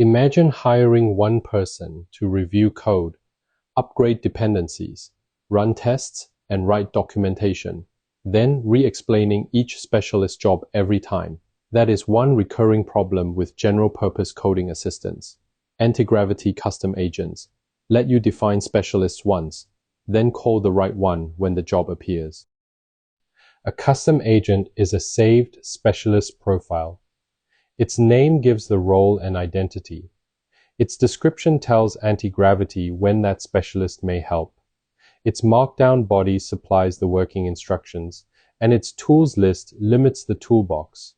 Imagine hiring one person to review code, upgrade dependencies, run tests, and write documentation, then re-explaining each specialist job every time. That is one recurring problem with general-purpose coding assistants. Antigravity Custom Agents let you define specialists once, then call the right one when the job appears. A custom agent is a saved specialist profile. Its name gives the role an identity. Its description tells Antigravity when that specialist may help. Its Markdown body supplies the working instructions, and its tools list limits the toolbox.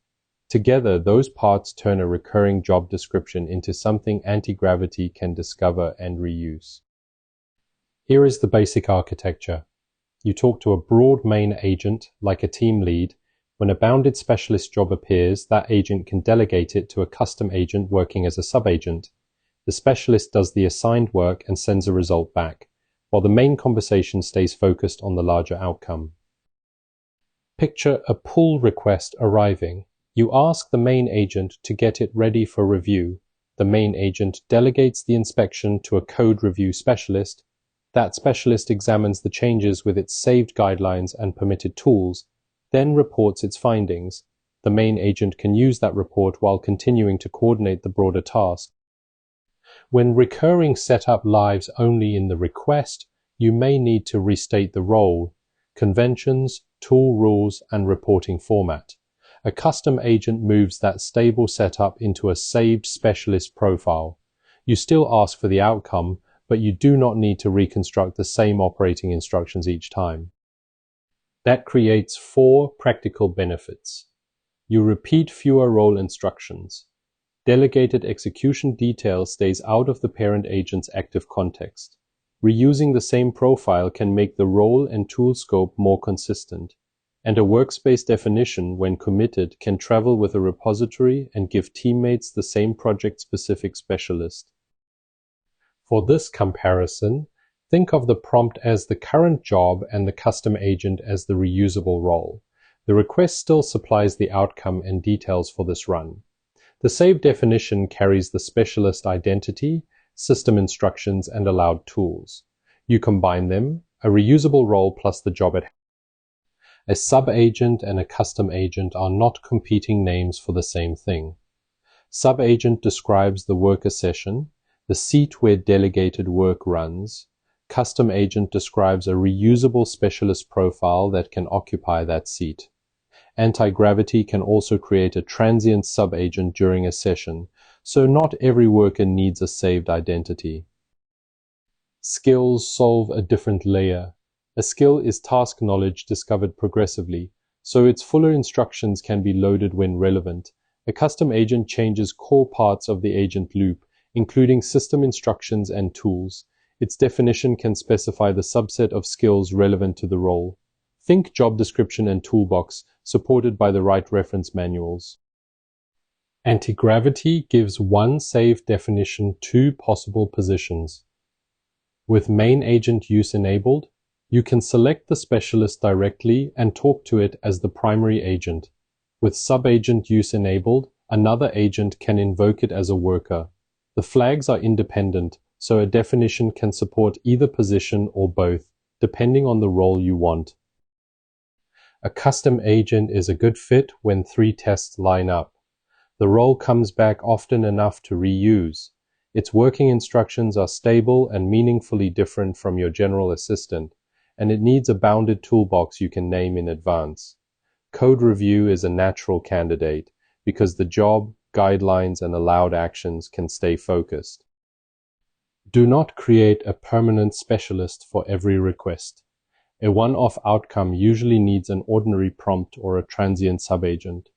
Together, those parts turn a recurring job description into something Antigravity can discover and reuse. Here is the basic architecture. You talk to a broad main agent, like a team lead. When a bounded specialist job appears, that agent can delegate it to a custom agent working as a subagent. The specialist does the assigned work and sends a result back, while the main conversation stays focused on the larger outcome. Picture a pull request arriving. You ask the main agent to get it ready for review. The main agent delegates the inspection to a code review specialist. That specialist examines the changes with its saved guidelines and permitted tools, then reports its findings. The main agent can use that report while continuing to coordinate the broader task. When recurring setup lives only in the request, you may need to restate the role, conventions, tool rules, and reporting format. A custom agent moves that stable setup into a saved specialist profile. You still ask for the outcome, but you do not need to reconstruct the same operating instructions each time. That creates 4 practical benefits. You repeat fewer role instructions. Delegated execution detail stays out of the parent agent's active context. Reusing the same profile can make the role and tool scope more consistent. And a workspace definition, when committed, can travel with a repository and give teammates the same project-specific specialist. For this comparison, think of the prompt as the current job and the custom agent as the reusable role. The request still supplies the outcome and details for this run. The saved definition carries the specialist identity, system instructions, and allowed tools. You combine them, a reusable role plus the job at hand. A subagent and a custom agent are not competing names for the same thing. Subagent describes the worker session, the seat where delegated work runs. Custom agent describes a reusable specialist profile that can occupy that seat. Antigravity can also create a transient subagent during a session, so not every worker needs a saved identity. Skills solve a different layer. A skill is task knowledge discovered progressively, so its fuller instructions can be loaded when relevant. A custom agent changes core parts of the agent loop, including system instructions and tools. Its definition can specify the subset of skills relevant to the role. Think job description and toolbox, supported by the right reference manuals. Antigravity gives one saved definition 2 possible positions. With main agent use enabled, you can select the specialist directly and talk to it as the primary agent. With subagent use enabled, another agent can invoke it as a worker. The flags are independent, so a definition can support either position or both, depending on the role you want. A custom agent is a good fit when 3 tests line up. The role comes back often enough to reuse. Its working instructions are stable and meaningfully different from your general assistant, and it needs a bounded toolbox you can name in advance. Code review is a natural candidate because the job, guidelines, and allowed actions can stay focused. Do not create a permanent specialist for every request. A one-off outcome usually needs an ordinary prompt or a transient subagent.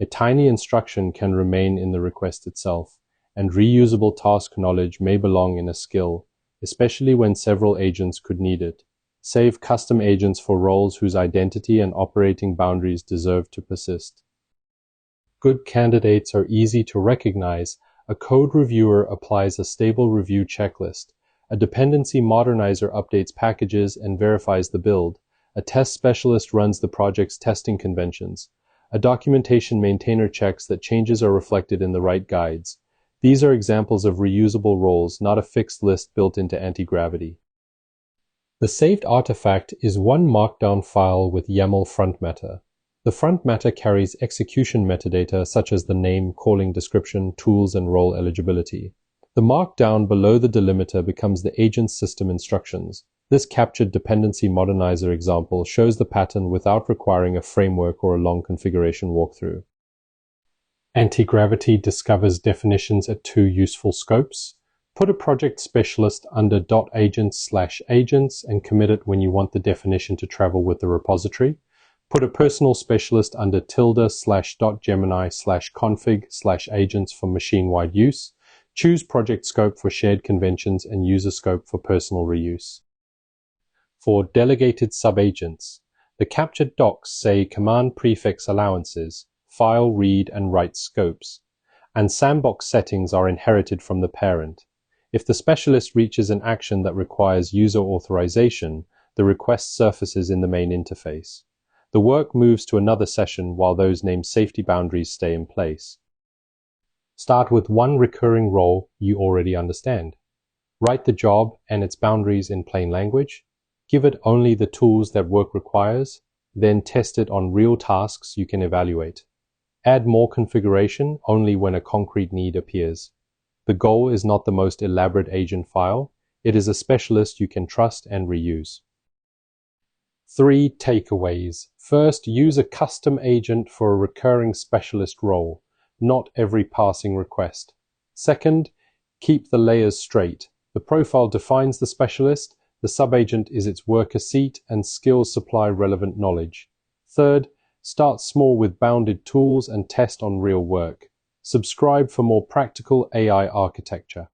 A tiny instruction can remain in the request itself, and reusable task knowledge may belong in a skill, especially when several agents could need it. Save custom agents for roles whose identity and operating boundaries deserve to persist. Good candidates are easy to recognize. A code reviewer applies a stable review checklist. A dependency modernizer updates packages and verifies the build. A test specialist runs the project's testing conventions. A documentation maintainer checks that changes are reflected in the right guides. These are examples of reusable roles, not a fixed list built into Antigravity. The saved artifact is one Markdown file with YAML front matter. The front matter carries execution metadata such as the name, calling description, tools, and role eligibility. The Markdown below the delimiter becomes the agent's system instructions. This captured dependency modernizer example shows the pattern without requiring a framework or a long configuration walkthrough. Antigravity discovers definitions at two useful scopes. Put a project specialist under .agents/agents and commit it when you want the definition to travel with the repository. Put a personal specialist under ~.gemini/config/agents for machine-wide use. Choose project scope for shared conventions and user scope for personal reuse. For delegated subagents, the captured docs say command prefix allowances, file read and write scopes, and sandbox settings are inherited from the parent. If the specialist reaches an action that requires user authorization, the request surfaces in the main interface. The work moves to another session while those named safety boundaries stay in place. Start with one recurring role you already understand. Write the job and its boundaries in plain language. Give it only the tools that work requires, then test it on real tasks you can evaluate. Add more configuration only when a concrete need appears. The goal is not the most elaborate agent file, it is a specialist you can trust and reuse. 3 takeaways. First, use a custom agent for a recurring specialist role, not every passing request. Second, keep the layers straight. The profile defines the specialist, the subagent is its worker seat, and skills supply relevant knowledge. Third, start small with bounded tools and test on real work. Subscribe for more practical AI architecture.